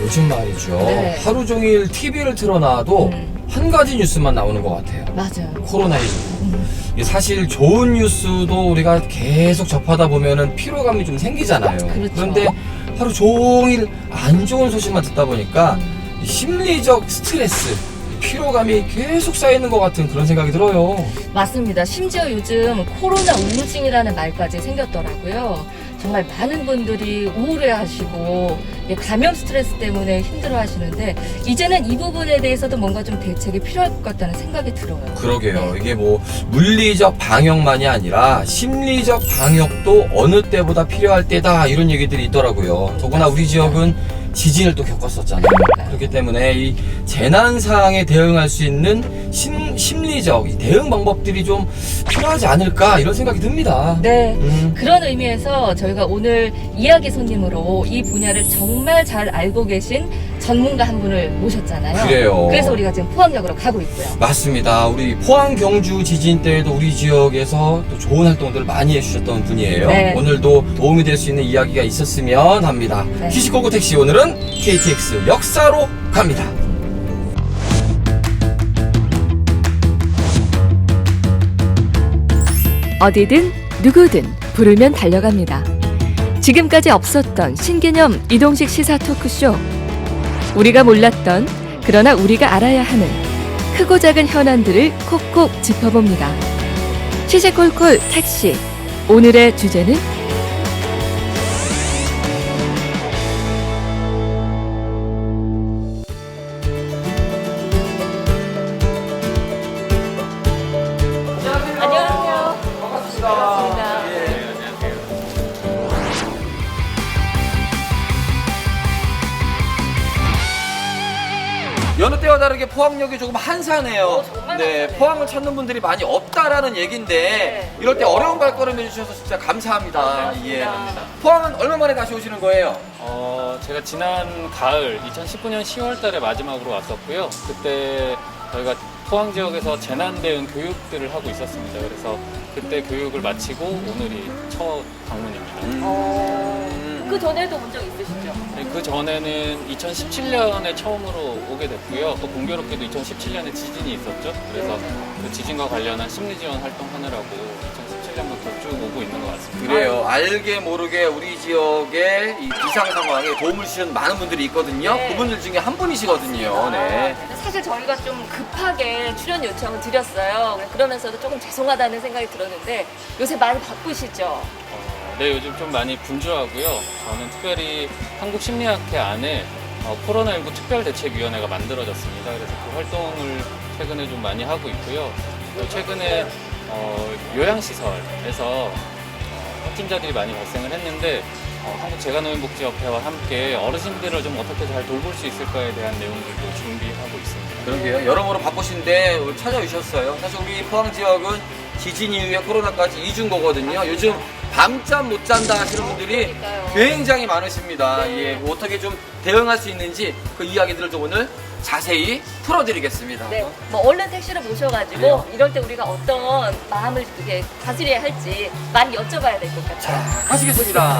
요즘 말이죠. 네. 하루 종일 TV를 틀어놔도 한 가지 뉴스만 나오는 것 같아요. 맞아요. 코로나19. 이게 사실 좋은 뉴스도 우리가 계속 접하다 보면은 피로감이 좀 생기잖아요. 그렇죠. 그런데 하루 종일 안 좋은 소식만 듣다 보니까 이 심리적 스트레스, 피로감이 계속 쌓이는 것 같은 그런 생각이 들어요. 맞습니다. 심지어 요즘 코로나 우울증이라는 말까지 생겼더라고요. 정말 많은 분들이 우울해하시고 감염 스트레스 때문에 힘들어하시는데 이제는 이 부분에 대해서도 뭔가 좀 대책이 필요할 것 같다는 생각이 들어요. 그러게요. 이게 뭐 물리적 방역만이 아니라 심리적 방역도 어느 때보다 필요할 때다 이런 얘기들이 있더라고요. 더구나 우리 지역은 지진을 또 겪었었잖아요. 그러니까요. 그렇기 때문에 이 재난 상황에 대응할 수 있는 심리적 이 대응 방법들이 좀 필요하지 않을까 이런 생각이 듭니다. 네. 그런 의미에서 저희가 오늘 이야기 손님으로 이 분야를 정말 잘 알고 계신 전문가 한 분을 모셨잖아요. 그래요. 그래서 우리가 지금 포항역으로 가고 있고요. 맞습니다. 우리 포항 경주 지진 때에도 우리 지역에서 또 좋은 활동들을 많이 해주셨던 분이에요. 네. 오늘도 도움이 될 수 있는 이야기가 있었으면 합니다. 네. 히시코고 택시 오늘은 KTX 역사로 갑니다. 어디든 누구든 부르면 달려갑니다. 지금까지 없었던 신개념 이동식 시사 토크쇼. 우리가 몰랐던 그러나 우리가 알아야 하는 크고 작은 현안들을 콕콕 짚어봅니다. 시시콜콜 택시. 오늘의 주제는 안녕하세요. 반갑습니다. 여느 때와 다르게 포항역이 조금 한산해요. 정말 네, 한산해요. 포항을 찾는 분들이 많이 없다라는 얘긴데 네. 이럴 때 어려운 발걸음 해주셔서 진짜 감사합니다. 예. 포항은 얼마 만에 다시 오시는 거예요? 제가 지난 가을 2019년 10월 달에 마지막으로 왔었고요. 그때 저희가 포항 지역에서 재난 대응 교육들을 하고 있었습니다. 그래서 그때 교육을 마치고 오늘이 첫 방문입니다. 그 전에도 본 적 있으시죠? 그 전에는 2017년에 처음으로 오게 됐고요. 또 공교롭게도 2017년에 지진이 있었죠. 그래서 그 지진과 관련한 심리 지원 활동하느라고 2017년부터 쭉 오고 있는 것 같습니다. 그래요. 알게 모르게 우리 지역의 이 비상 상황에 도움을 주시는 많은 분들이 있거든요. 네. 그분들 중에 한 분이시거든요. 네. 사실 저희가 좀 급하게 출연 요청을 드렸어요. 그러면서도 조금 죄송하다는 생각이 들었는데 요새 많이 바쁘시죠? 네, 요즘 좀 많이 분주하고요. 저는 특별히 한국심리학회 안에 코로나19 특별대책위원회가 만들어졌습니다. 그래서 그 활동을 최근에 좀 많이 하고 있고요. 또 최근에 요양시설에서 확진자들이 많이 발생을 했는데 한국재가노인복지협회와 함께 어르신들을 좀 어떻게 잘 돌볼 수 있을까에 대한 내용들도 준비하고 있습니다. 그러게요. 여러모로 바쁘신데 오늘 찾아주셨어요. 사실 우리 포항 지역은 지진 이후에 코로나까지 이중 거거든요. 요즘 밤잠 못 잔다 하시는 분들이 그러니까요. 굉장히 많으십니다. 네. 예, 뭐 어떻게 좀 대응할 수 있는지 그 이야기들을 좀 오늘 자세히 풀어드리겠습니다. 네, 뭐 얼른 택시를 모셔가지고 그래요. 이럴 때 우리가 어떤 마음을 이렇게 다스려야 할지 많이 여쭤봐야 될 것 같아요. 자, 가시겠습니다.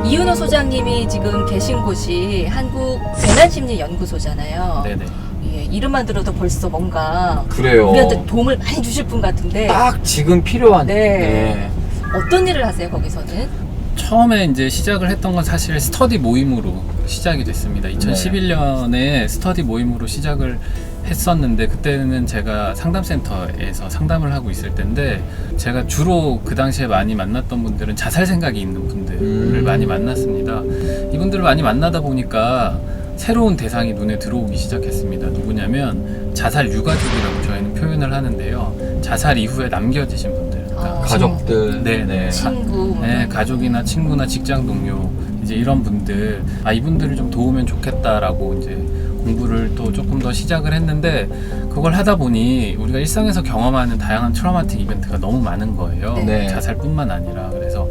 이윤호 소장님이 지금 계신 곳이 한국재난심리연구소잖아요. 네네. 예, 이름만 들어도 벌써 뭔가 그래요. 우리한테 도움을 많이 주실 분 같은데 딱 지금 필요한. 네. 어떤 일을 하세요 거기서는? 처음에 이제 시작을 했던 건 사실 스터디 모임으로 시작이 됐습니다. 2011년에 스터디 모임으로 시작을 했었는데 그때는 제가 상담센터에서 상담을 하고 있을 때인데 제가 주로 그 당시에 많이 만났던 분들은 자살 생각이 있는 분들을 많이 만났습니다. 이분들을 많이 만나다 보니까 새로운 대상이 눈에 들어오기 시작했습니다. 누구냐면 자살 유가족이라고 저희는 표현을 하는데요. 자살 이후에 남겨지신 분들, 그러니까 가족들, 네. 친구, 네, 가족이나 친구나 직장 동료, 이제 이런 분들, 이분들을 좀 도우면 좋겠다라고 이제 공부를 또 조금 더 시작을 했는데, 그걸 하다 보니 우리가 일상에서 경험하는 다양한 트라우마틱 이벤트가 너무 많은 거예요. 네. 자살뿐만 아니라. 그래서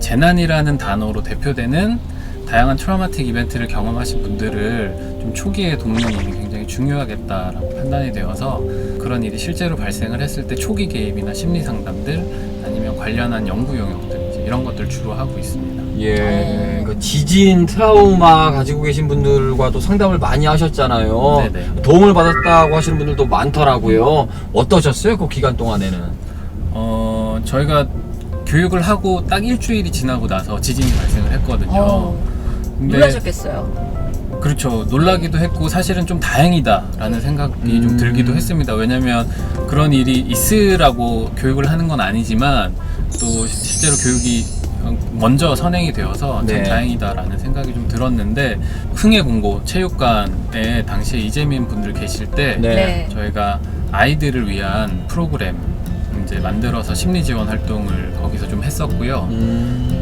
재난이라는 단어로 대표되는 다양한 트라우마틱 이벤트를 경험하신 분들을 좀 초기에 돕는 일이 굉장히 중요하겠다라고 판단이 되어서, 그런 일이 실제로 발생을 했을 때 초기 개입이나 심리 상담들, 아니면 관련한 연구 영역들, 이제 이런 것들 주로 하고 있습니다. 예, 그 지진 트라우마 가지고 계신 분들과도 상담을 많이 하셨잖아요. 네네. 도움을 받았다고 하시는 분들도 많더라고요. 어떠셨어요? 그 기간 동안에는? 저희가 교육을 하고 딱 일주일이 지나고 나서 지진이 발생을 했거든요. 근데 놀라셨겠어요. 그렇죠. 놀라기도 했고 사실은 좀 다행이다라는 생각이 좀 들기도 했습니다. 왜냐면 그런 일이 있으라고 교육을 하는 건 아니지만 또 실제로 교육이 먼저 선행이 되어서 참 네. 다행이다라는 생각이 좀 들었는데, 흥해공고 체육관에 당시에 이재민 분들 계실 때 네. 저희가 아이들을 위한 프로그램 이제 만들어서 심리 지원 활동을 거기서 좀 했었고요.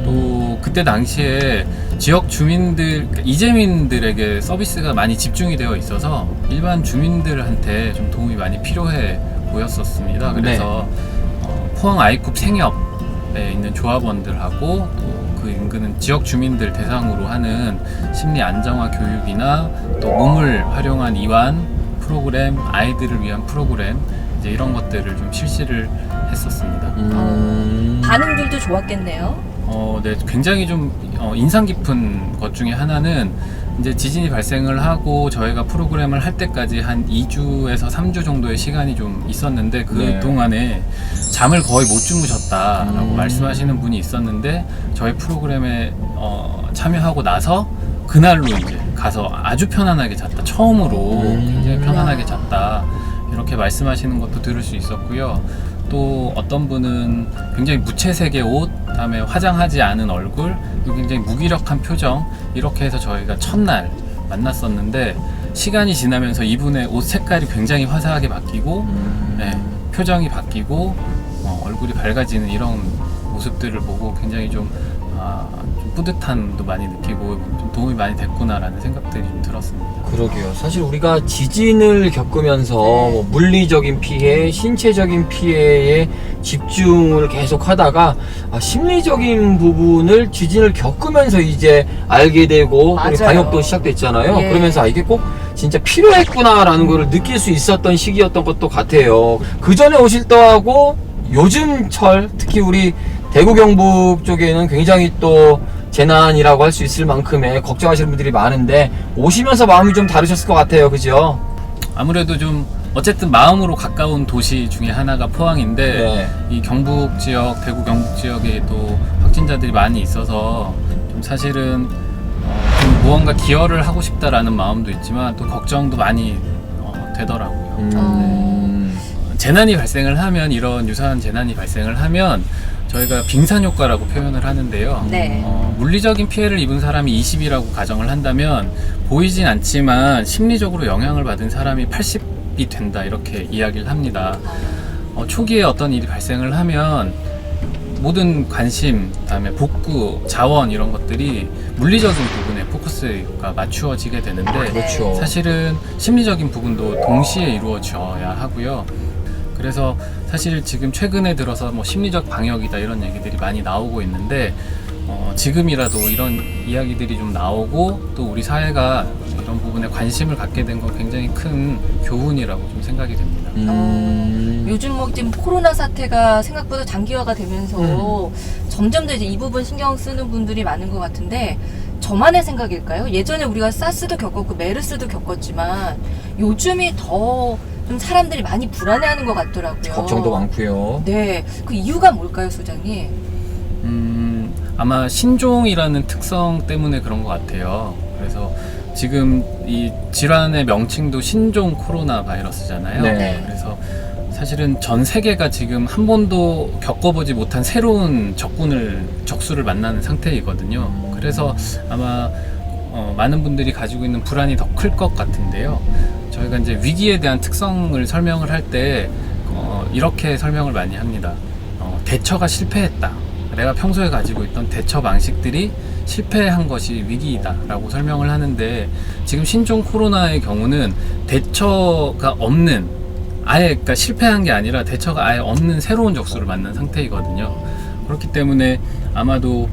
또 그때 당시에 지역 주민들, 그러니까 이재민들에게 서비스가 많이 집중이 되어 있어서 일반 주민들한테 좀 도움이 많이 필요해 보였었습니다. 그래서 포항 아이쿱 생협에 있는 조합원들하고 또 그 인근은 지역 주민들 대상으로 하는 심리 안정화 교육이나 또 몸을 활용한 이완 프로그램, 아이들을 위한 프로그램, 이제 이런 것들을 좀 실시를 했었습니다. 반응들도 좋았겠네요. 네, 굉장히 좀 인상 깊은 것 중에 하나는, 이제 지진이 발생을 하고 저희가 프로그램을 할 때까지 한 2주에서 3주 정도의 시간이 좀 있었는데, 그 네. 동안에 잠을 거의 못 주무셨다라고 말씀하시는 분이 있었는데, 저희 프로그램에 참여하고 나서 그날로 이제 가서 아주 편안하게 잤다, 처음으로 굉장히 편안하게 잤다, 이렇게 말씀하시는 것도 들을 수 있었고요. 또 어떤 분은 굉장히 무채색의 옷, 그다음에 화장하지 않은 얼굴, 그리고 굉장히 무기력한 표정, 이렇게 해서 저희가 첫날 만났었는데, 시간이 지나면서 이분의 옷 색깔이 굉장히 화사하게 바뀌고 네, 표정이 바뀌고 얼굴이 밝아지는 이런 모습들을 보고 굉장히 좀 뿌듯함도 많이 느끼고 좀 도움이 많이 됐구나라는 생각들이 좀 들었습니다. 그러게요. 사실 우리가 지진을 겪으면서 뭐 물리적인 피해, 신체적인 피해에 집중을 계속 하다가 심리적인 부분을 지진을 겪으면서 이제 알게 되고, 맞아요. 방역도 시작됐잖아요. 예. 그러면서 이게 꼭 진짜 필요했구나라는 거를 느낄 수 있었던 시기였던 것도 같아요. 그 전에 오실 때하고 요즘철, 특히 우리 대구 경북 쪽에는 굉장히 또 재난이라고 할 수 있을 만큼의 걱정하시는 분들이 많은데, 오시면서 마음이 좀 다르셨을 것 같아요. 그죠? 아무래도 좀 어쨌든 마음으로 가까운 도시 중에 하나가 포항인데, 네. 이 경북 지역, 대구 경북 지역에 또 확진자들이 많이 있어서 좀 사실은 좀 무언가 기여를 하고 싶다라는 마음도 있지만 또 걱정도 많이 되더라고요. 재난이 발생을 하면, 이런 유사한 재난이 발생을 하면 저희가 빙산 효과라고 표현을 하는데요. 네. 물리적인 피해를 입은 사람이 20이라고 가정을 한다면 보이진 않지만 심리적으로 영향을 받은 사람이 80이 된다, 이렇게 이야기를 합니다. 초기에 어떤 일이 발생을 하면 모든 관심, 그다음에 복구, 자원, 이런 것들이 물리적인 부분에 포커스가 맞추어지게 되는데, 그렇죠. 사실은 심리적인 부분도 동시에 이루어져야 하고요. 그래서 사실 지금 최근에 들어서 뭐 심리적 방역이다, 이런 얘기들이 많이 나오고 있는데, 지금이라도 이런 이야기들이 좀 나오고 또 우리 사회가 이런 부분에 관심을 갖게 된 건 굉장히 큰 교훈이라고 좀 생각이 됩니다. 요즘 뭐 지금 코로나 사태가 생각보다 장기화가 되면서 점점 더 이제 이 부분 신경 쓰는 분들이 많은 것 같은데, 저만의 생각일까요? 예전에 우리가 사스도 겪었고 메르스도 겪었지만 요즘이 더 좀 사람들이 많이 불안해하는 것 같더라고요. 걱정도 많고요. 네, 그 이유가 뭘까요, 소장님? 아마 신종이라는 특성 때문에 그런 것 같아요. 그래서 지금 이 질환의 명칭도 신종 코로나 바이러스잖아요. 네. 그래서 사실은 전 세계가 지금 한 번도 겪어보지 못한 새로운 적수를 만나는 상태이거든요. 그래서 아마 많은 분들이 가지고 있는 불안이 더 클 것 같은데요. 저희가 이제 위기에 대한 특성을 설명을 할 때 이렇게 설명을 많이 합니다. 대처가 실패했다. 내가 평소에 가지고 있던 대처 방식들이 실패한 것이 위기이다 라고 설명을 하는데, 지금 신종 코로나의 경우는 대처가 없는, 아예 그러니까 실패한 게 아니라 대처가 아예 없는 새로운 적수를 만난 상태이거든요. 그렇기 때문에 아마도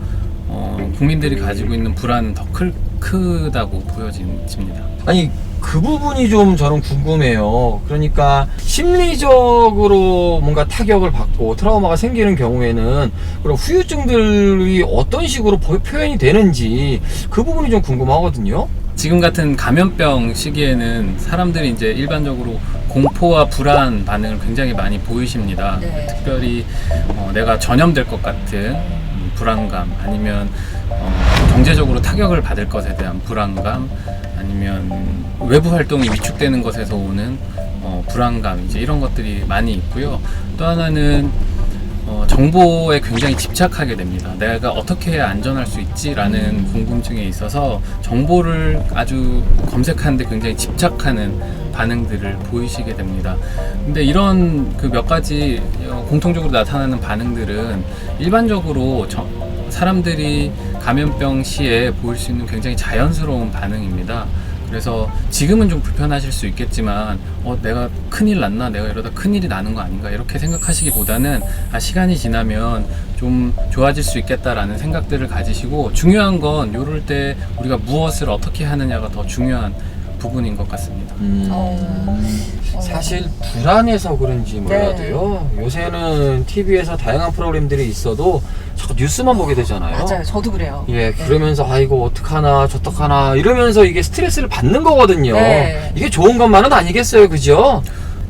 국민들이 가지고 있는 불안은 더 크다고 보여집니다. 아니, 그 부분이 좀 저는 궁금해요. 그러니까 심리적으로 뭔가 타격을 받고 트라우마가 생기는 경우에는 그런 후유증들이 어떤 식으로 표현이 되는지 그 부분이 좀 궁금하거든요. 지금 같은 감염병 시기에는 사람들이 이제 일반적으로 공포와 불안 반응을 굉장히 많이 보이십니다. 네. 특별히 내가 전염될 것 같은 불안감, 아니면 경제적으로 타격을 받을 것에 대한 불안감, 아니면 외부 활동이 위축되는 것에서 오는 불안감, 이제 이런 것들이 많이 있고요. 또 하나는 정보에 굉장히 집착하게 됩니다. 내가 어떻게 해야 안전할 수 있지라는 궁금증에 있어서 정보를 아주 검색하는데 굉장히 집착하는 반응들을 보이시게 됩니다. 근데 이런 그 몇 가지 공통적으로 나타나는 반응들은 일반적으로 사람들이 감염병 시에 보일 수 있는 굉장히 자연스러운 반응입니다. 그래서 지금은 좀 불편하실 수 있겠지만 내가 큰일 났나? 내가 이러다 큰일이 나는 거 아닌가? 이렇게 생각하시기보다는 시간이 지나면 좀 좋아질 수 있겠다라는 생각들을 가지시고, 중요한 건 이럴 때 우리가 무엇을 어떻게 하느냐가 더 중요한 부분인 것 같습니다. 사실 불안해서 그런지 몰라도요. 요새는 TV에서 다양한 프로그램들이 있어도 자꾸 뉴스만 보게 되잖아요. 맞아요. 저도 그래요. 예, 그러면서 이거 어떡하나 저떡하나 이러면서 이게 스트레스를 받는 거거든요. 네. 이게 좋은 것만은 아니겠어요, 그죠?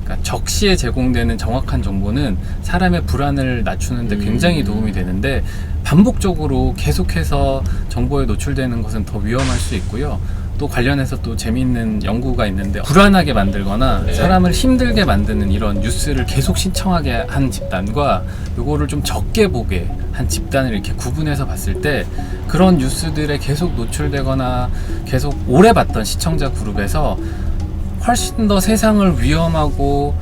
그러니까 적시에 제공되는 정확한 정보는 사람의 불안을 낮추는데 굉장히 도움이 되는데, 반복적으로 계속해서 정보에 노출되는 것은 더 위험할 수 있고요. 또 관련해서 또 재미있는 연구가 있는데, 불안하게 만들거나 사람을 힘들게 만드는 이런 뉴스를 계속 신청하게 한 집단과 요거를 좀 적게 보게 한 집단을 이렇게 구분해서 봤을 때, 그런 뉴스들에 계속 노출되거나 계속 오래 봤던 시청자 그룹에서 훨씬 더 세상을 위험하고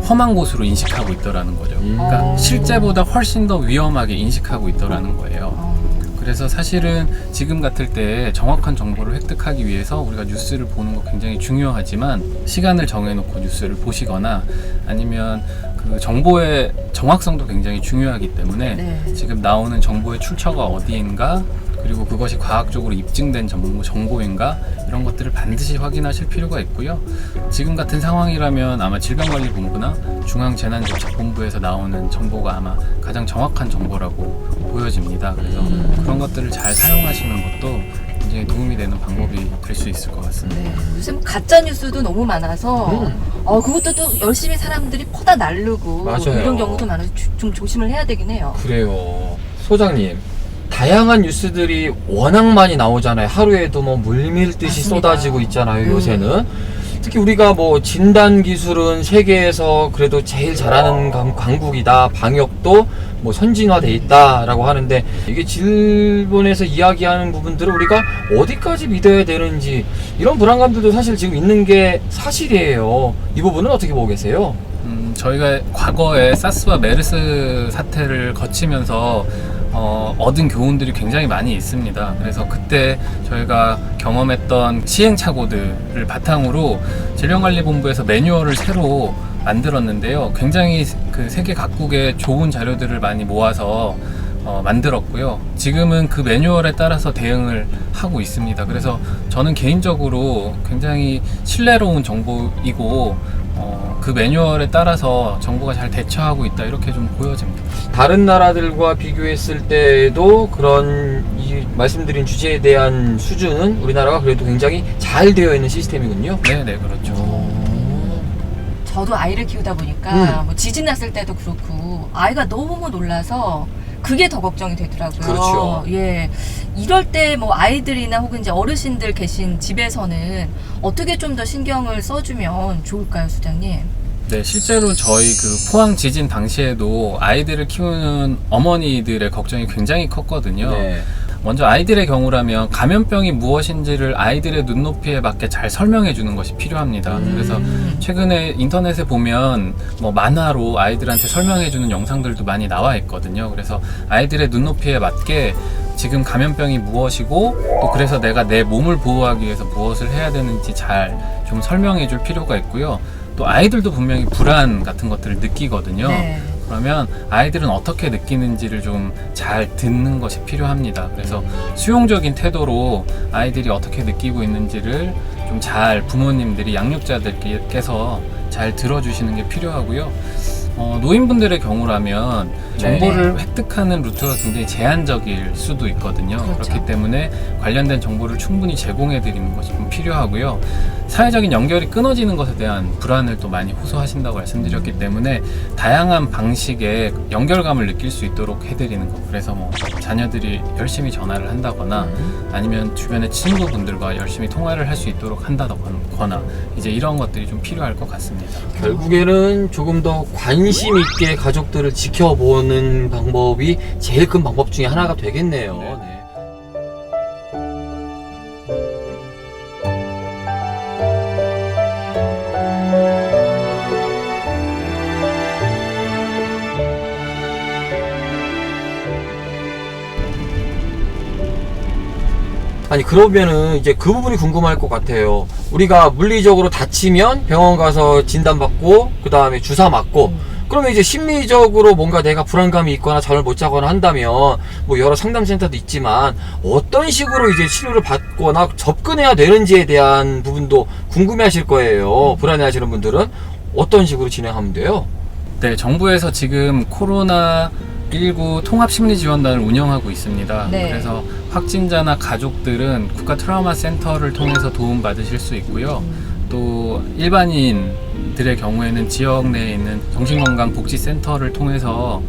험한 곳으로 인식하고 있더라는 거죠. 그러니까 실제보다 훨씬 더 위험하게 인식하고 있더라는 거예요. 그래서 사실은 지금 같을 때 정확한 정보를 획득하기 위해서 우리가 뉴스를 보는 거 굉장히 중요하지만, 시간을 정해놓고 뉴스를 보시거나 아니면 그 정보의 정확성도 굉장히 중요하기 때문에 네. 지금 나오는 정보의 출처가 어디인가, 그리고 그것이 과학적으로 입증된 정보인가, 이런 것들을 반드시 확인하실 필요가 있고요. 지금 같은 상황이라면 아마 질병관리본부나 중앙재난대책본부에서 나오는 정보가 아마 가장 정확한 정보라고 보여집니다. 그래서 그런 것들을 잘 사용하시는 것도 굉장히 도움이 되는 방법이 될 수 있을 것 같습니다. 네. 요즘 가짜 뉴스도 너무 많아서 그것도 또 열심히 사람들이 퍼다 날르고 맞아요. 이런 경우도 많아서 좀 조심을 해야 되긴 해요. 그래요. 소장님, 다양한 뉴스들이 워낙 많이 나오잖아요. 하루에도 뭐 물밀듯이 맞습니다. 쏟아지고 있잖아요, 요새는. 특히 우리가 뭐 진단 기술은 세계에서 그래도 제일 잘하는 강국이다, 방역도 뭐 선진화돼 있다라고 하는데, 이게 질본에서 이야기하는 부분들을 우리가 어디까지 믿어야 되는지, 이런 불안감들도 사실 지금 있는 게 사실이에요. 이 부분은 어떻게 보고 계세요? 저희가 과거에 사스와 메르스 사태를 거치면서 얻은 교훈들이 굉장히 많이 있습니다. 그래서 그때 저희가 경험했던 시행착오들을 바탕으로 질병관리본부에서 매뉴얼을 새로 만들었는데요. 굉장히 그 세계 각국의 좋은 자료들을 많이 모아서 만들었고요. 지금은 그 매뉴얼에 따라서 대응을 하고 있습니다. 그래서 저는 개인적으로 굉장히 신뢰로운 정보이고, 그 매뉴얼에 따라서 정부가 잘 대처하고 있다, 이렇게 좀 보여집니다. 다른 나라들과 비교했을 때도 그런 이 말씀드린 주제에 대한 수준은 우리나라가 그래도 굉장히 잘 되어 있는 시스템이군요. 네, 그렇죠. 저도 아이를 키우다 보니까 뭐 지진 났을 때도 그렇고 아이가 너무 놀라서 그게 더 걱정이 되더라고요. 그렇죠. 예. 이럴 때 뭐 아이들이나 혹은 이제 어르신들 계신 집에서는 어떻게 좀 더 신경을 써주면 좋을까요, 소장님? 네, 실제로 저희 그 포항 지진 당시에도 아이들을 키우는 어머니들의 걱정이 굉장히 컸거든요. 네. 먼저 아이들의 경우라면 감염병이 무엇인지를 아이들의 눈높이에 맞게 잘 설명해 주는 것이 필요합니다. 그래서 최근에 인터넷에 보면 뭐 만화로 아이들한테 설명해 주는 영상들도 많이 나와 있거든요. 그래서 아이들의 눈높이에 맞게 지금 감염병이 무엇이고 또 그래서 내가 내 몸을 보호하기 위해서 무엇을 해야 되는지 잘 좀 설명해 줄 필요가 있고요. 또 아이들도 분명히 불안 같은 것들을 느끼거든요. 네. 그러면 아이들은 어떻게 느끼는지를 좀 잘 듣는 것이 필요합니다. 그래서 수용적인 태도로 아이들이 어떻게 느끼고 있는지를 좀 잘 부모님들이 양육자들께서 잘 들어주시는 게 필요하고요. 노인분들의 경우라면 정보를 획득하는 루트가 굉장히 제한적일 수도 있거든요. 그렇죠. 그렇기 때문에 관련된 정보를 충분히 제공해 드리는 것이 좀 필요하고요. 사회적인 연결이 끊어지는 것에 대한 불안을 또 많이 호소하신다고 말씀드렸기 때문에 다양한 방식의 연결감을 느낄 수 있도록 해드리는 것. 그래서 뭐 자녀들이 열심히 전화를 한다거나 아니면 주변의 친구분들과 열심히 통화를 할 수 있도록 한다거나 이제 이런 것들이 좀 필요할 것 같습니다. 결국에는 조금 더 관심 있게 가족들을 지켜보는 방법이 제일 큰 방법 중에 하나가 되겠네요. 네. 아니 그러면은 이제 그 부분이 궁금할 것 같아요. 우리가 물리적으로 다치면 병원 가서 진단받고 그 다음에 주사 맞고 그러면 이제 심리적으로 뭔가 내가 불안감이 있거나 잠을 못 자거나 한다면 뭐 여러 상담센터도 있지만 어떤 식으로 이제 치료를 받거나 접근해야 되는지에 대한 부분도 궁금해 하실 거예요. 불안해 하시는 분들은 어떤 식으로 진행하면 돼요? 네, 정부에서 지금 코로나19 통합심리지원단을 운영하고 있습니다. 네. 그래서 확진자나 가족들은 국가 트라우마 센터를 통해서 도움 받으실 수 있고요. 또 일반인들의 경우에는 지역 내에 있는 정신건강복지센터를 통해서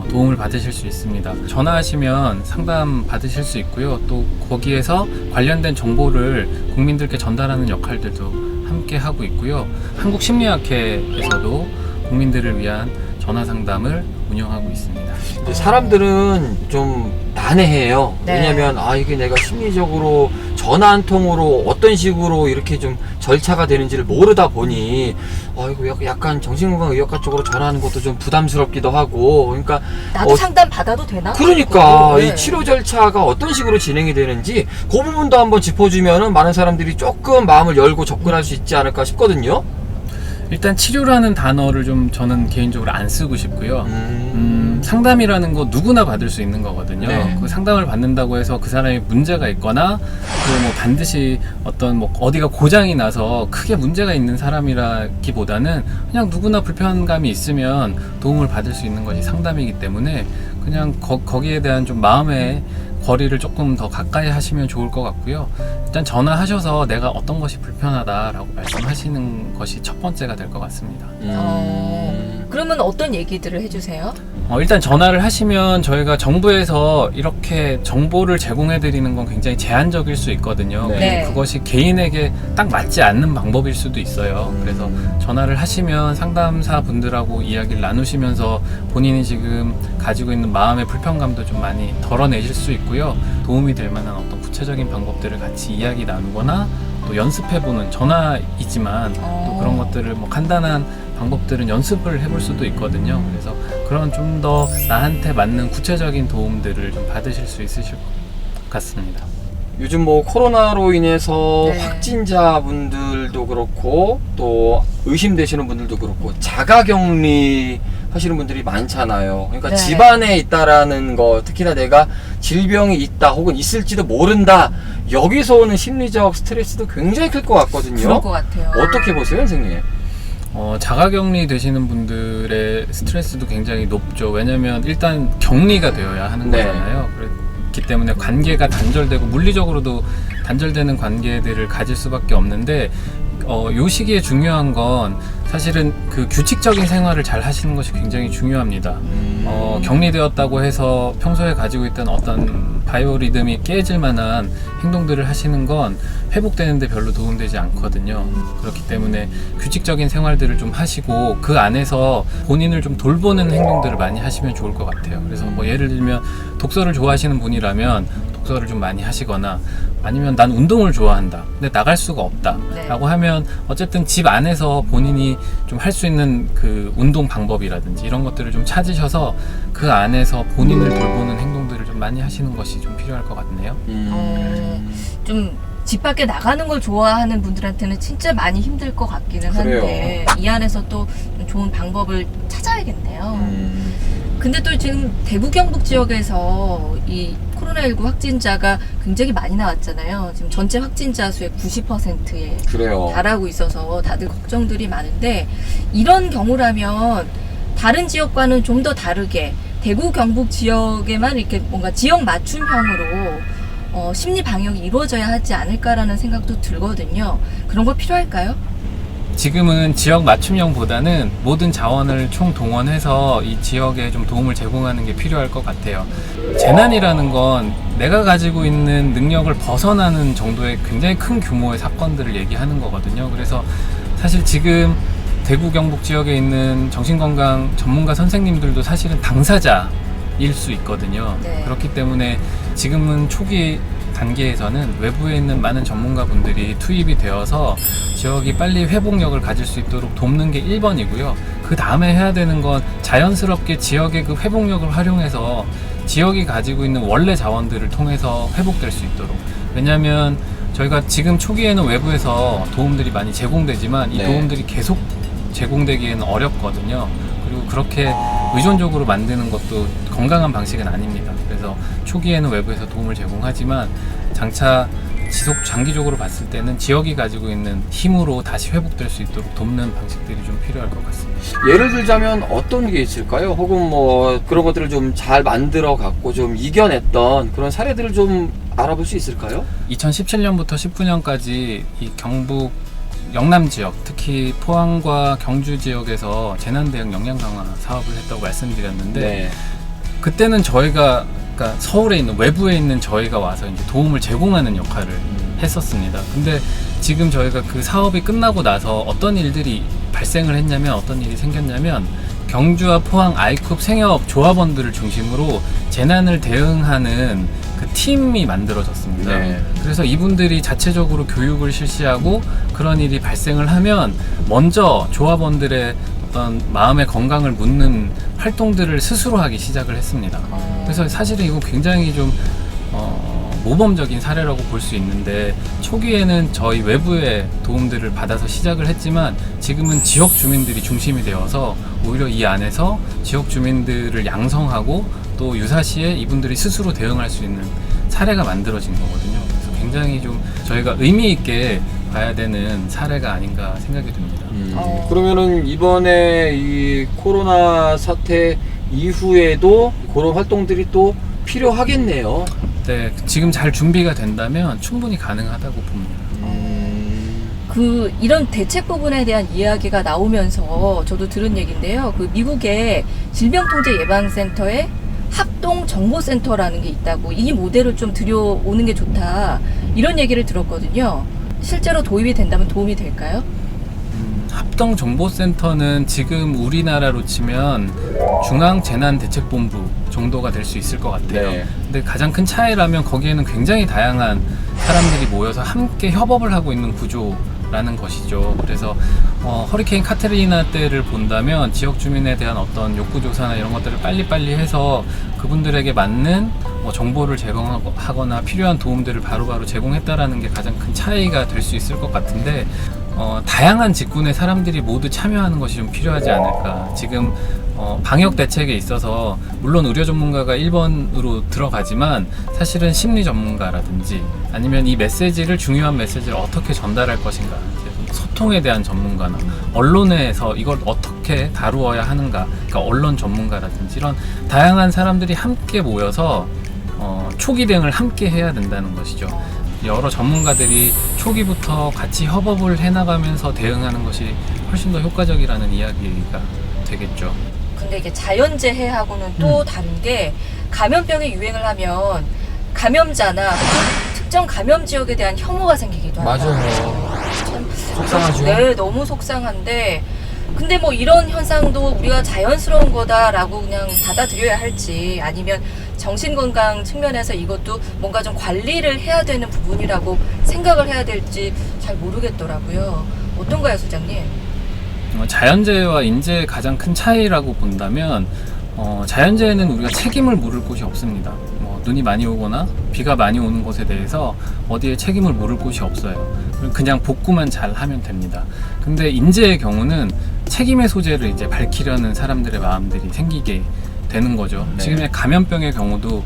도움을 받으실 수 있습니다. 전화하시면 상담 받으실 수 있고요. 또 거기에서 관련된 정보를 국민들께 전달하는 역할들도 함께 하고 있고요. 한국심리학회에서도 국민들을 위한 전화 상담을 운영하고 있습니다. 이제 사람들은 좀 난해해요. 네. 왜냐면 이게 내가 심리적으로 전화 한 통으로 어떤 식으로 이렇게 좀 절차가 되는지를 모르다 보니 이거 약간 정신건강의학과 쪽으로 전화하는 것도 좀 부담스럽기도 하고 그러니까 나도 상담 받아도 되나? 그러니까 네. 이 치료 절차가 어떤 식으로 진행이 되는지 그 부분도 한번 짚어주면은 많은 사람들이 조금 마음을 열고 접근할 수 있지 않을까 싶거든요. 일단 치료라는 단어를 좀 저는 개인적으로 안 쓰고 싶고요. 상담이라는 거 누구나 받을 수 있는 거거든요. 네. 그 상담을 받는다고 해서 그 사람이 문제가 있거나 그 뭐 반드시 어떤 뭐 어디가 고장이 나서 크게 문제가 있는 사람이라기보다는 그냥 누구나 불편감이 있으면 도움을 받을 수 있는 것이 상담이기 때문에 그냥 거기에 대한 좀 마음의 거리를 조금 더 가까이 하시면 좋을 것 같고요. 일단 전화하셔서 내가 어떤 것이 불편하다라고 말씀하시는 것이 첫 번째가 될 것 같습니다. 그러면 어떤 얘기들을 해주세요? 일단 전화를 하시면 저희가 정부에서 이렇게 정보를 제공해 드리는 건 굉장히 제한적일 수 있거든요. 네. 네. 그리고 그것이 개인에게 딱 맞지 않는 방법일 수도 있어요. 그래서 전화를 하시면 상담사 분들하고 이야기를 나누시면서 본인이 지금 가지고 있는 마음의 불편감도 좀 많이 덜어내실 수 있고요. 도움이 될 만한 어떤 구체적인 방법들을 같이 이야기 나누거나 또 연습해보는 전화이지만 또 그런 것들을 뭐 간단한 방법들은 연습을 해볼 수도 있거든요. 그래서 그런 좀 더 나한테 맞는 구체적인 도움들을 좀 받으실 수 있으실 것 같습니다. 요즘 뭐 코로나로 인해서 네. 확진자분들도 그렇고 또 의심되시는 분들도 그렇고 자가격리 하시는 분들이 많잖아요. 그러니까 네. 집안에 있다라는 거, 특히나 내가 질병이 있다 혹은 있을지도 모른다, 여기서 오는 심리적 스트레스도 굉장히 클 것 같거든요. 그럴 것 같아요. 어떻게 보세요, 선생님? 자가격리 되시는 분들의 스트레스도 굉장히 높죠. 왜냐면 일단 격리가 되어야 하는 네. 거잖아요. 그렇기 때문에 관계가 단절되고 물리적으로도 단절되는 관계들을 가질 수밖에 없는데 요 시기에 중요한 건 사실은 그 규칙적인 생활을 잘 하시는 것이 굉장히 중요합니다. 격리되었다고 해서 평소에 가지고 있던 어떤 바이오리듬이 깨질 만한 행동들을 하시는 건 회복되는데 별로 도움되지 않거든요. 그렇기 때문에 규칙적인 생활들을 좀 하시고 그 안에서 본인을 좀 돌보는 행동들을 많이 하시면 좋을 것 같아요. 그래서 뭐 예를 들면 독서를 좋아하시는 분이라면 독서를 좀 많이 하시거나 아니면 난 운동을 좋아한다. 근데 나갈 수가 없다. 네. 라고 하면 어쨌든 집 안에서 본인이 좀 할 수 있는 그 운동 방법이라든지 이런 것들을 좀 찾으셔서 그 안에서 본인을 돌보는 행동들을 좀 많이 하시는 것이 좀 필요할 것 같네요. 좀 집 밖에 나가는 걸 좋아하는 분들한테는 진짜 많이 힘들 것 같기는 한데 이 안에서 또 좋은 방법을 찾아야겠네요. 근데 또 지금 대구 경북 지역에서 이 코로나19 확진자가 굉장히 많이 나왔잖아요. 지금 전체 확진자 수의 90%에 그래요. 달하고 있어서 다들 걱정들이 많은데 이런 경우라면 다른 지역과는 좀 더 다르게 대구 경북 지역에만 이렇게 뭔가 지역 맞춤형으로 심리 방역이 이루어져야 하지 않을까라는 생각도 들거든요. 그런 거 필요할까요? 지금은 지역 맞춤형보다는 모든 자원을 총동원해서 이 지역에 좀 도움을 제공하는 게 필요할 것 같아요. 재난이라는 건 내가 가지고 있는 능력을 벗어나는 정도의 굉장히 큰 규모의 사건들을 얘기하는 거거든요. 그래서 사실 지금 대구 경북 지역에 있는 정신건강 전문가 선생님들도 사실은 당사자일 수 있거든요. 네. 그렇기 때문에 지금은 초기 단계에서는 외부에 있는 많은 전문가분들이 투입이 되어서 지역이 빨리 회복력을 가질 수 있도록 돕는 게 1번이고요. 그 다음에 해야 되는 건 자연스럽게 지역의 그 회복력을 활용해서 지역이 가지고 있는 원래 자원들을 통해서 회복될 수 있도록. 왜냐하면 저희가 지금 초기에는 외부에서 도움들이 많이 제공되지만 이 네. 도움들이 계속 제공되기에는 어렵거든요. 그리고 그렇게 의존적으로 만드는 것도 건강한 방식은 아닙니다. 그래서 초기에는 외부에서 도움을 제공하지만 장차 장기적으로 봤을 때는 지역이 가지고 있는 힘으로 다시 회복될 수 있도록 돕는 방식들이 좀 필요할 것 같습니다. 예를 들자면 어떤 게 있을까요? 혹은 뭐 그런 것들을 좀 잘 만들어 갖고 좀 이겨냈던 그런 사례들을 좀 알아볼 수 있을까요? 2017년부터 19년까지 이 경북 영남 지역, 특히 포항과 경주 지역에서 재난 대응 역량 강화 사업을 했다고 말씀드렸는데 그때는 저희가 그러니까 서울에 있는 외부에 있는 저희가 와서 이제 도움을 제공하는 역할을 했었습니다. 근데 지금 저희가 그 사업이 끝나고 나서 어떤 일들이 발생을 했냐면 어떤 일이 생겼냐면 경주와 포항 아이쿱 생협 조합원들을 중심으로 재난을 대응하는 그 팀이 만들어졌습니다. 네. 그래서 이분들이 자체적으로 교육을 실시하고 그런 일이 발생을 하면 먼저 조합원들의 어떤 마음의 건강을 묻는 활동들을 스스로 하기 시작을 했습니다. 그래서 사실은 이거 굉장히 좀 모범적인 사례라고 볼 수 있는데 초기에는 저희 외부의 도움들을 받아서 시작을 했지만 지금은 지역 주민들이 중심이 되어서 오히려 이 안에서 지역 주민들을 양성하고 또 유사시에 이분들이 스스로 대응할 수 있는 사례가 만들어진 거거든요. 그래서 굉장히 좀 저희가 의미 있게 봐야 되는 사례가 아닌가 생각이 듭니다. 그러면은 이번에 이 코로나 사태 이후에도 그런 활동들이 또 필요하겠네요. 네, 지금 잘 준비가 된다면 충분히 가능하다고 봅니다. 이런 대책 부분에 대한 이야기가 나오면서 저도 들은 얘기인데요. 그 미국의 질병통제예방센터에 합동정보센터라는 게 있다고 이 모델을 좀 들여오는 게 좋다 이런 얘기를 들었거든요. 실제로 도입이 된다면 도움이 될까요? 합동정보센터는 지금 우리나라로 치면 중앙재난대책본부 정도가 될 수 있을 것 같아요. 네. 근데 가장 큰 차이라면 거기에는 굉장히 다양한 사람들이 모여서 함께 협업을 하고 있는 구조라는 것이죠. 그래서 허리케인 카트리나 때를 본다면 지역 주민에 대한 어떤 욕구조사나 이런 것들을 빨리빨리 해서 그분들에게 맞는 정보를 제공하거나 필요한 도움들을 바로바로 제공했다라는 게 가장 큰 차이가 될 수 있을 것 같은데 다양한 직군의 사람들이 모두 참여하는 것이 좀 필요하지 않을까. 지금 방역 대책에 있어서 물론 의료 전문가가 1번으로 들어가지만 사실은 심리 전문가라든지 아니면 이 메시지를 중요한 메시지를 어떻게 전달할 것인가 소통에 대한 전문가나 언론에서 이걸 어떻게 다루어야 하는가 그러니까 언론 전문가라든지 이런 다양한 사람들이 함께 모여서 초기 대응을 함께 해야 된다는 것이죠. 여러 전문가들이 초기부터 같이 협업을 해나가면서 대응하는 것이 훨씬 더 효과적이라는 이야기가 되겠죠. 근데 이게 자연재해하고는 또 다른 게 감염병이 유행을 하면 감염자나 특정 감염 지역에 대한 혐오가 생기기도 한다. 맞아요. 참 속상하죠. 네, 너무 속상한데 근데 뭐 이런 현상도 우리가 자연스러운 거다라고 그냥 받아들여야 할지, 아니면 정신건강 측면에서 이것도 뭔가 좀 관리를 해야 되는 부분이라고 생각을 해야 될지 잘 모르겠더라고요. 어떤가요, 소장님? 자연재해와 인재의 가장 큰 차이라고 본다면 자연재해는 우리가 책임을 물을 곳이 없습니다. 눈이 많이 오거나 비가 많이 오는 것에 대해서 어디에 책임을 물을 곳이 없어요. 그냥 복구만 잘 하면 됩니다. 근데 인재의 경우는 책임의 소재를 이제 밝히려는 사람들의 마음들이 생기게 되는 거죠. 네. 지금의 감염병의 경우도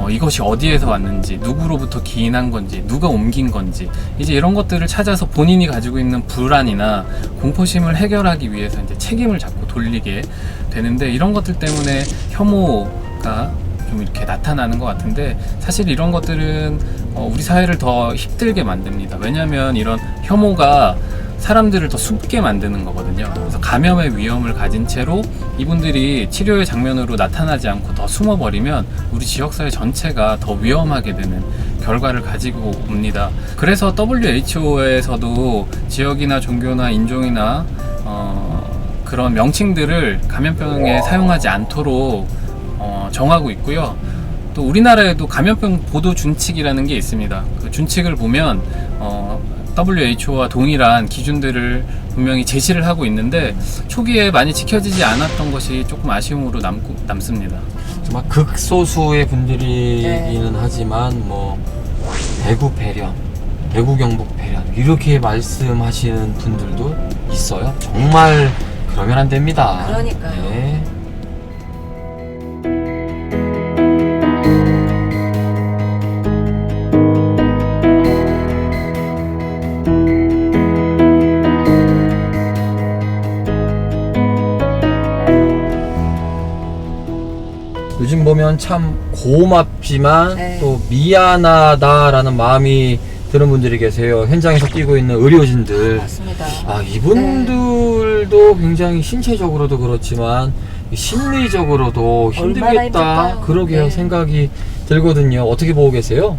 이것이 어디에서 왔는지, 누구로부터 기인한 건지, 누가 옮긴 건지, 이제 이런 것들을 찾아서 본인이 가지고 있는 불안이나 공포심을 해결하기 위해서 이제 책임을 자꾸 돌리게 되는데, 이런 것들 때문에 혐오가 좀 이렇게 나타나는 것 같은데, 사실 이런 것들은 우리 사회를 더 힘들게 만듭니다. 왜냐하면 이런 혐오가 사람들을 더 숨게 만드는 거거든요. 그래서 감염의 위험을 가진 채로 이분들이 치료의 장면으로 나타나지 않고 더 숨어버리면 우리 지역사회 전체가 더 위험하게 되는 결과를 가지고 옵니다. 그래서 WHO에서도 지역이나 종교나 인종이나 그런 명칭들을 감염병에 사용하지 않도록 정하고 있고요. 또 우리나라에도 감염병 보도 준칙이라는 게 있습니다. 그 준칙을 보면 WHO와 동일한 기준들을 분명히 제시를 하고 있는데, 초기에 많이 지켜지지 않았던 것이 조금 아쉬움으로 남습니다. 정말 극소수의 분들이기는 네. 하지만 대구 배련, 대구 경북 배련 이렇게 말씀하시는 분들도 있어요. 정말 그러면 안 됩니다. 그러니까요. 네. 요즘 보면 참 고맙지만 네. 또 미안하다라는 마음이 드는 분들이 계세요. 현장에서 뛰고 있는 의료진들. 맞습니다. 이분들도 굉장히 신체적으로도 그렇지만 심리적으로도 얼마나 힘들겠다. 힘들까요? 그러게요. 네. 생각이 들거든요. 어떻게 보고 계세요?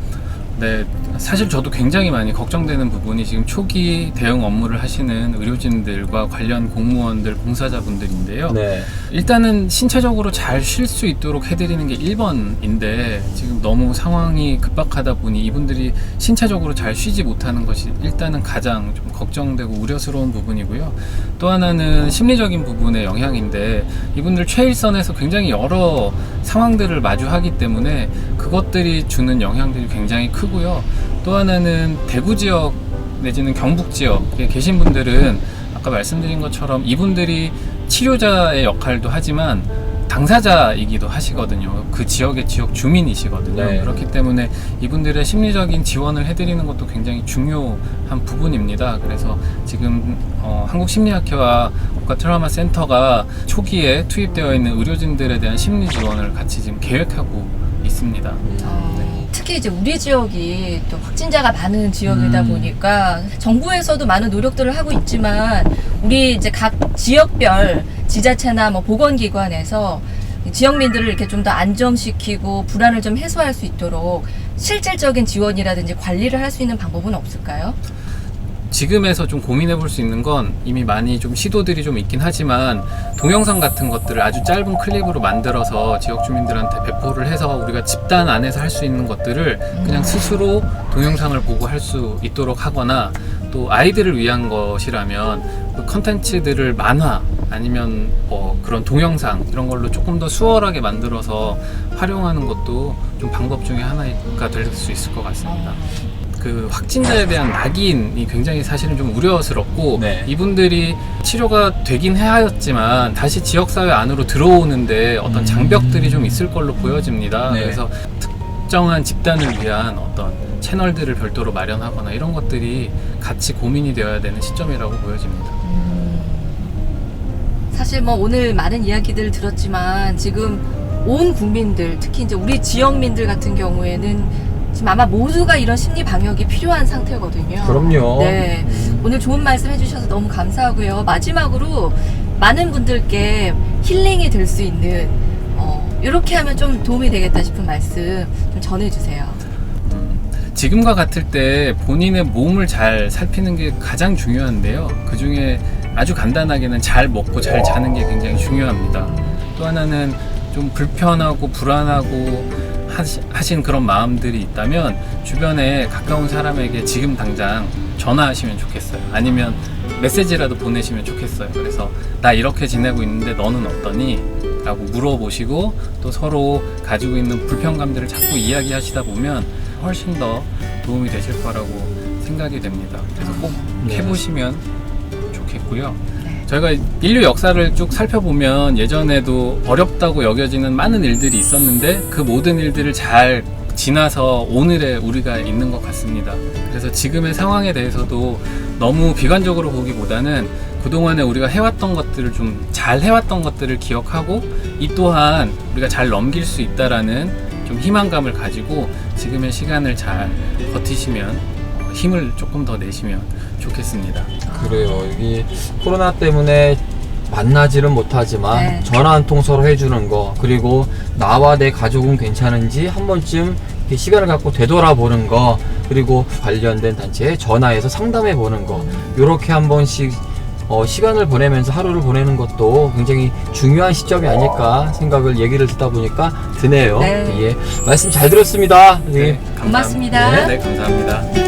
네, 사실 저도 굉장히 많이 걱정되는 부분이 지금 초기 대응 업무를 하시는 의료진들과 관련 공무원들, 봉사자분들인데요. 네. 일단은 신체적으로 잘 쉴 수 있도록 해드리는 게 1번인데, 지금 너무 상황이 급박하다 보니 이분들이 신체적으로 잘 쉬지 못하는 것이 일단은 가장 좀 걱정되고 우려스러운 부분이고요. 또 하나는 심리적인 부분의 영향인데, 이분들 최일선에서 굉장히 여러 상황들을 마주하기 때문에 그것들이 주는 영향들이 굉장히 크고요. 또 하나는 대구 지역 내지는 경북 지역에 계신 분들은 아까 말씀드린 것처럼 이분들이 치료자의 역할도 하지만 당사자이기도 하시거든요. 그 지역의 지역 주민이시거든요. 네. 그렇기 때문에 이분들의 심리적인 지원을 해드리는 것도 굉장히 중요한 부분입니다. 그래서 지금 한국심리학회와 국가 트라우마 센터가 초기에 투입되어 있는 의료진들에 대한 심리 지원을 같이 지금 계획하고 있습니다. 특히 이제 우리 지역이 또 확진자가 많은 지역이다 음. 보니까 정부에서도 많은 노력들을 하고 있지만, 우리 이제 각 지역별 지자체나 보건기관에서 지역민들을 이렇게 좀 더 안정시키고 불안을 좀 해소할 수 있도록 실질적인 지원이라든지 관리를 할 수 있는 방법은 없을까요? 지금에서 좀 고민해 볼 수 있는 건 이미 많이 좀 시도들이 좀 있긴 하지만, 동영상 같은 것들을 아주 짧은 클립으로 만들어서 지역 주민들한테 배포를 해서 우리가 집단 안에서 할 수 있는 것들을 그냥 스스로 동영상을 보고 할 수 있도록 하거나, 또 아이들을 위한 것이라면 그 컨텐츠들을 만화 아니면 그런 동영상 이런 걸로 조금 더 수월하게 만들어서 활용하는 것도 좀 방법 중에 하나가 될 수 있을 것 같습니다. 그 확진자에 대한 낙인이 굉장히 사실은 좀 우려스럽고, 네. 이분들이 치료가 되긴 하였지만 다시 지역사회 안으로 들어오는데 어떤 장벽들이 좀 있을 걸로 보여집니다. 네. 그래서 특정한 집단을 위한 어떤 채널들을 별도로 마련하거나 이런 것들이 같이 고민이 되어야 되는 시점이라고 보여집니다. 사실 오늘 많은 이야기들을 들었지만, 지금 온 국민들, 특히 이제 우리 지역민들 같은 경우에는 지금 아마 모두가 이런 심리 방역이 필요한 상태거든요. 그럼요. 네. 오늘 좋은 말씀 해주셔서 너무 감사하고요. 마지막으로 많은 분들께 힐링이 될 수 있는, 이렇게 하면 좀 도움이 되겠다 싶은 말씀 좀 전해주세요. 지금과 같을 때 본인의 몸을 잘 살피는 게 가장 중요한데요. 그 중에 아주 간단하게는 잘 먹고 잘 자는 게 굉장히 중요합니다. 또 하나는 좀 불편하고 불안하고 하신 그런 마음들이 있다면 주변에 가까운 사람에게 지금 당장 전화하시면 좋겠어요. 아니면 메시지라도 보내시면 좋겠어요. 그래서 나 이렇게 지내고 있는데 너는 어떠니? 라고 물어보시고 또 서로 가지고 있는 불편감들을 자꾸 이야기하시다 보면 훨씬 더 도움이 되실 거라고 생각이 됩니다. 그래서 꼭 해보시면 좋겠고요. 저희가 인류 역사를 쭉 살펴보면 예전에도 어렵다고 여겨지는 많은 일들이 있었는데 그 모든 일들을 잘 지나서 오늘의 우리가 있는 것 같습니다. 그래서 지금의 상황에 대해서도 너무 비관적으로 보기보다는 그동안에 우리가 해왔던 것들을 좀 잘 해왔던 것들을 기억하고 이 또한 우리가 잘 넘길 수 있다라는 좀 희망감을 가지고 지금의 시간을 잘 버티시면 힘을 조금 더 내시면 좋겠습니다. 그래요. 여기 코로나 때문에 만나지는 못하지만 네. 전화 한 통 서로 해주는 거, 그리고 나와 내 가족은 괜찮은지 한 번쯤 이렇게 시간을 갖고 되돌아보는 거, 그리고 관련된 단체에 전화해서 상담해 보는 거, 이렇게 한 번씩 시간을 보내면서 하루를 보내는 것도 굉장히 중요한 시점이 아닐까 생각을 얘기를 듣다 보니까 드네요. 네. 예, 말씀 잘 들었습니다. 네, 고맙습니다. 네, 감사합니다.